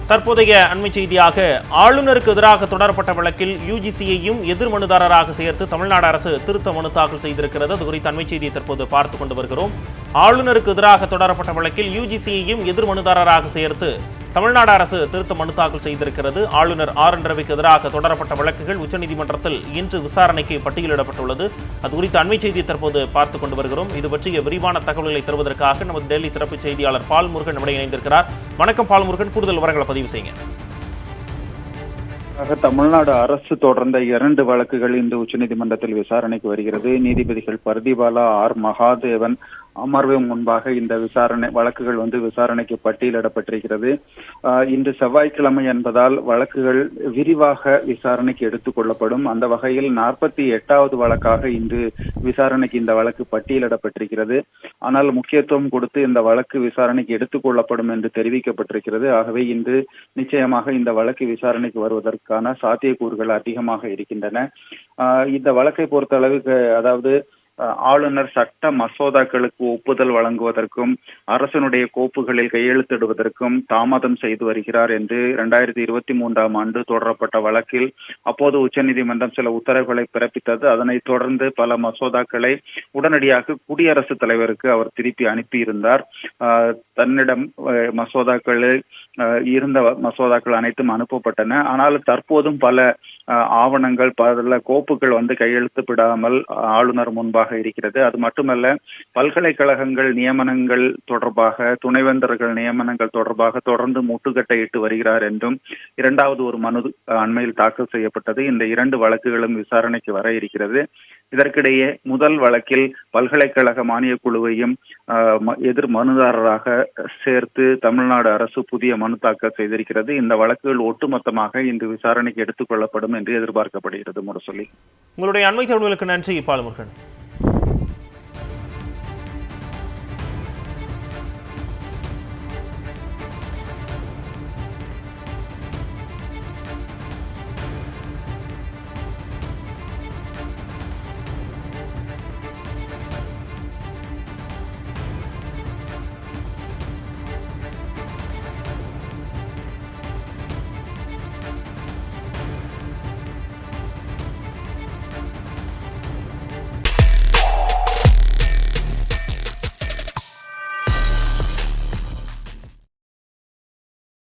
தற்போதைய அண்மை செய்தியாக ஆளுநருக்கு எதிராக தொடரப்பட்ட வழக்கில் யுஜிசியையும் எதிர் மனுதாரராக சேர்த்து தமிழ்நாடு அரசு திருத்த மனு தாக்கல் செய்திருக்கிறது. அது குறித்த அண்மை செய்தியை தற்போது பார்த்துக் கொண்டு வருகிறோம். ஆளுநருக்கு எதிராக தொடரப்பட்ட வழக்கில் யுஜிசியையும் எதிர் மனுதாரராக சேர்த்து தமிழ்நாடு அரசு திருத்த மனு தாக்கல் செய்திருக்கிறது. ஆளுநர் ஆர்.என். ரவிக்கு எதிராக தொடரப்பட்ட வழக்குகள் உச்சநீதிமன்றத்தில் இன்று விசாரணைக்கு பட்டியலிடப்பட்டுள்ளது. அது குறித்த அண்மை செய்தியை தற்போது பார்த்துக் கொண்டு வருகிறோம். இது பற்றிய விரிவான தகவல்களை தருவதற்காக நமது டெல்லி சிறப்பு செய்தியாளர் பால்முருகன் நம்முடைய இணைந்திருக்கிறார். வணக்கம் பால்முருகன், கூடுதல் விவரங்களை பதிவு செய்யுங்க. தமிழ்நாடு அரசு தொடர்ந்த 2 வழக்குகள் இன்று உச்சநீதிமன்றத்தில் விசாரணைக்கு வருகிறது. நீதிபதிகள் பர்திபாலா, ஆர். மகாதேவன் அமர்வு முன்பாக இந்த வழக்குகள் விசாரணைக்கு பட்டியலிடப்பட்டிருக்கிறது. இன்று செவ்வாய்க்கிழமை என்பதால் வழக்குகள் விரிவாக விசாரணைக்கு எடுத்துக் கொள்ளப்படும். அந்த வகையில் 48வது வழக்காக இன்று விசாரணைக்கு இந்த வழக்கு பட்டியலிடப்பட்டிருக்கிறது. ஆனால் முக்கியத்துவம் கொடுத்து இந்த வழக்கு விசாரணைக்கு எடுத்துக் கொள்ளப்படும் என்று தெரிவிக்கப்பட்டிருக்கிறது. ஆகவே இன்று நிச்சயமாக இந்த வழக்கு விசாரணைக்கு வருவதற்கான சாத்தியக்கூறுகள் அதிகமாக இருக்கின்றன. இந்த வழக்கை பொறுத்தளவுக்கு, அதாவது ஆளுநர் சட்ட மசோதாக்களுக்கு ஒப்புதல் வழங்குவதற்கும் அரசனுடைய கோப்புகளில் கையெழுத்திடுவதற்கும் தாமதம் செய்து வருகிறார் என்று 2023ஆம் ஆண்டு தொடரப்பட்ட வழக்கில் அப்போது உச்சநீதிமன்றம் சில உத்தரவுகளை பிறப்பித்தது. அதனைத் தொடர்ந்து பல மசோதாக்களை உடனடியாக குடியரசுத் தலைவருக்கு அவர் திருப்பி அனுப்பியிருந்தார். தன்னிடம் இருந்த மசோதாக்கள் அனைத்தும் அனுப்பப்பட்டன. ஆனால் தற்போதும் பல ஆவணங்கள், பல கோப்புகள் கையெழுத்திடாமல் ஆளுநர் முன்பாக இருக்கிறது. அது மட்டுமல்ல, பல்கலைக்கழகங்கள் நியமனங்கள் தொடர்பாக, துணைவேந்தர்கள் நியமனங்கள் தொடர்பாக தொடர்ந்து முட்டுக்கட்டையிட்டு வருகிறார் என்றும் 2வது ஒரு மனு அண்மையில் தாக்கல் செய்யப்பட்டது. இந்த 2 வழக்குகளும் விசாரணைக்கு வர இருக்கிறது. இதற்கிடையே முதல் வழக்கில் பல்கலைக்கழக மானியக் குழுவையும் எதிர் மனுதாரராக சேர்த்து தமிழ்நாடு அரசு புதிய மனு தாக்கல் செய்திருக்கிறது. இந்த வழக்குகள் ஒட்டுமொத்தமாக இன்று விசாரணைக்கு எடுத்துக் கொள்ளப்படும் என்று எதிர்பார்க்கப்படுகிறது. முரசொலி, உங்களுடைய அண்மை தகவல்களுக்கு நன்றி பாலமுருகன்.